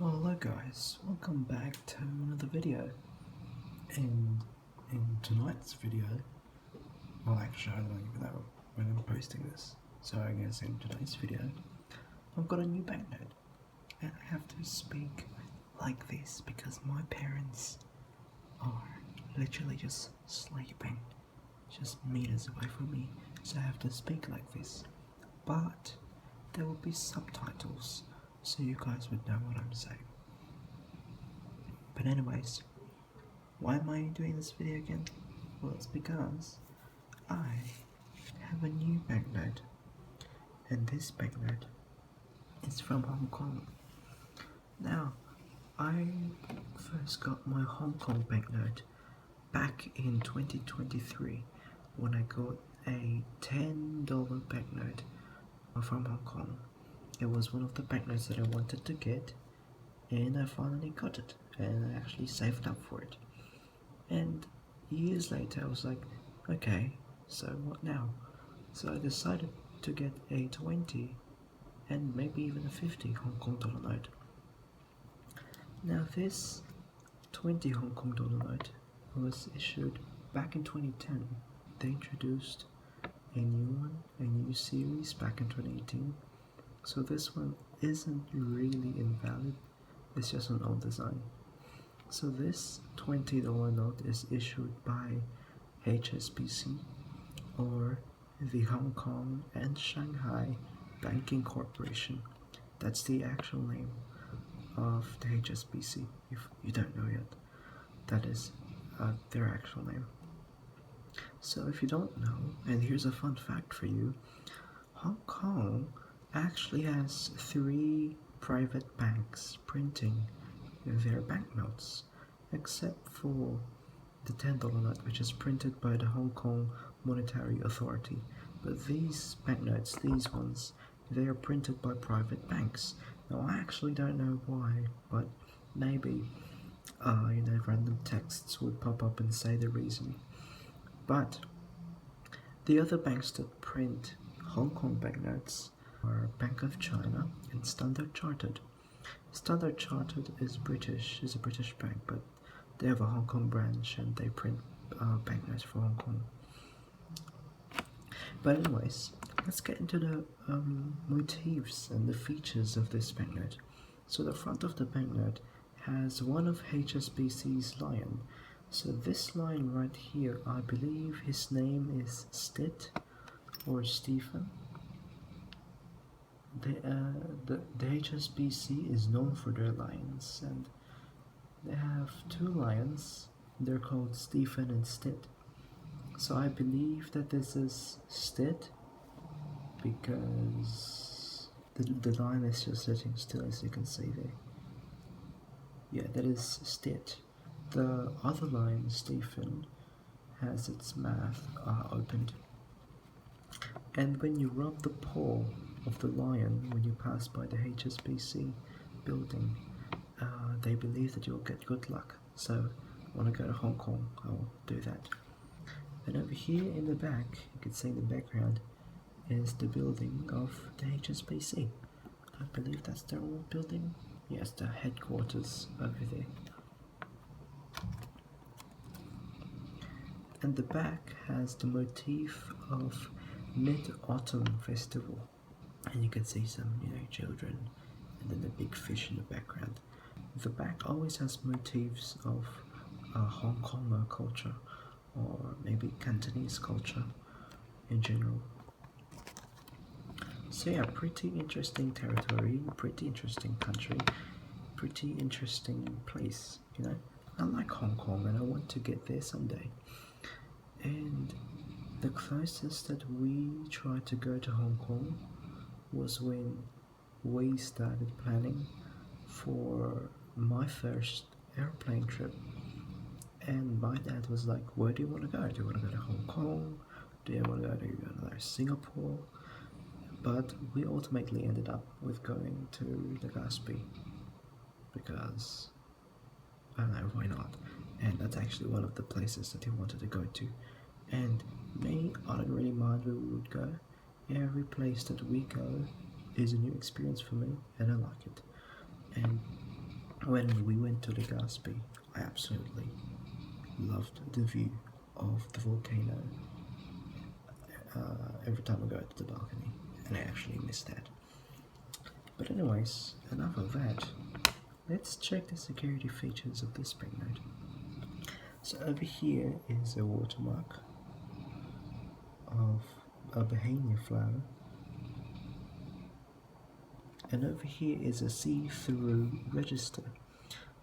Well, hello guys, welcome back to another video. And in tonight's video, well actually I don't even know when I'm posting this, so I guess in today's video I've got a new banknote and I have to speak like this because my parents are literally just sleeping just meters away from me, so I have to speak like this. But there will be subtitles so you guys would know what I'm saying. But anyways, why am I doing this video again? Well, it's because I have a new banknote, and this banknote is from Hong Kong. Now, I first got my Hong Kong banknote back in 2023 when I got a $10 banknote from Hong Kong. It was one of the banknotes that I wanted to get, and I finally got it, and I actually saved up for it. And years later I was like, okay, so what now? So I decided to get a 20 and maybe even a 50 Hong Kong dollar note. Now this 20 Hong Kong dollar note was issued back in 2010. They introduced a new one, a new series back in 2018. So this one isn't really invalid, it's just an old design. So this $20 note is issued by HSBC, or the Hong Kong and Shanghai Banking Corporation. That's the actual name of the HSBC. If you don't know yet, that is their actual name. So if you don't know, and here's a fun fact for you, Hong Kong actually has 3 private banks printing their banknotes, except for the $10 note, which is printed by the Hong Kong Monetary Authority. But these banknotes, these ones, they are printed by private banks. Now I actually don't know why, but maybe random texts would pop up and say the reason. But the other banks that print Hong Kong banknotes are Bank of China and Standard Chartered. Standard Chartered is a British bank, but they have a Hong Kong branch and they print banknotes for Hong Kong. But anyways, let's get into the motifs and the features of this banknote. So the front of the banknote has one of HSBC's lion. So this lion right here, I believe his name is Stitt or Stephen. The HSBC is known for their lions, and they have 2 lions. They're called Stephen and Stitt. So I believe that this is Stitt because the lion is just sitting still, as you can see there. Yeah, that is Stitt. The other lion, Stephen, has its mouth opened. And when you rub the paw of the lion when you pass by the HSBC building, they believe that you'll get good luck. So when I go to Hong Kong, I'll do that. And over here in the back, you can see in the background, is the building of the HSBC. I believe that's their old building. Yes, the headquarters over there. And the back has the motif of Mid-Autumn Festival. And you can see some, children, and then the big fish in the background. The back always has motifs of Hong Kong culture, or maybe Cantonese culture in general. So yeah, pretty interesting territory, pretty interesting country, pretty interesting place, I like Hong Kong and I want to get there someday. And the closest that we tried to go to Hong Kong was when we started planning for my first airplane trip, and my dad was like, where do you want to go? Do you want to go to Hong Kong? Do you want to go to Singapore? But we ultimately ended up with going to the Gaspi because, I don't know, why not? And that's actually one of the places that he wanted to go to. And me, I don't really mind where we would go. Every place that we go is a new experience for me, and I like it. And when we went to Legazpi, I absolutely loved the view of the volcano every time I go to the balcony, and I actually missed that. But anyways, enough of that. Let's check the security features of this banknote. So over here is a watermark of a Bohemia flower, and over here is a see-through register.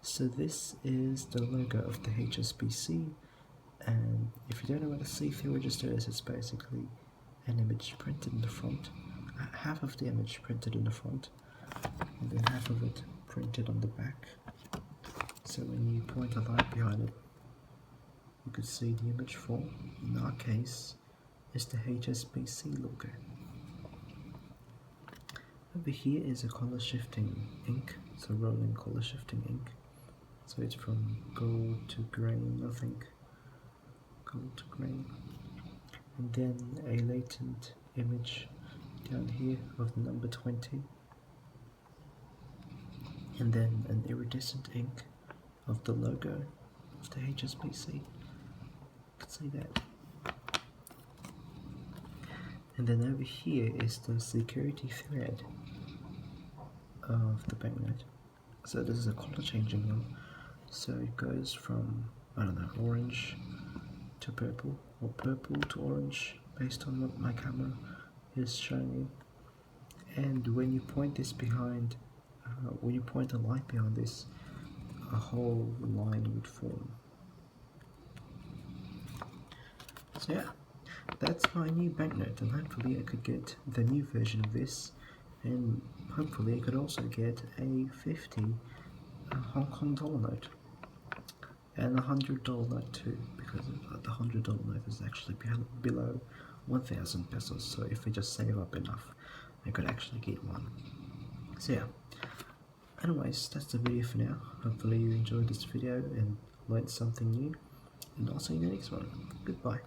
So this is the logo of the HSBC, and if you don't know what a see-through register is, it's basically an image printed in the front, half of the image printed in the front, and then half of it printed on the back. So when you point a light behind it, you could see the image form. In our case, it's the HSBC logo. Over here is a color shifting ink, so rolling color shifting ink. So it's from gold to green, I think. Gold to green. And then a latent image down here of the number 20. And then an iridescent ink of the logo of the HSBC. You can see that. And then over here is the security thread of the banknote. So this is a color changing one. So it goes from, I don't know, orange to purple, or purple to orange, based on what my camera is showing you. And when you point this behind, when you point a light behind this, a whole line would form. So yeah, that's my new banknote, and hopefully I could get the new version of this, and hopefully I could also get a 50 Hong Kong dollar note, and a $100 note too, because the $100 note is actually below 1,000 pesos, so if we just save up enough, I could actually get one. So yeah, anyways, that's the video for now. Hopefully you enjoyed this video and learned something new, and I'll see you in the next one. Goodbye.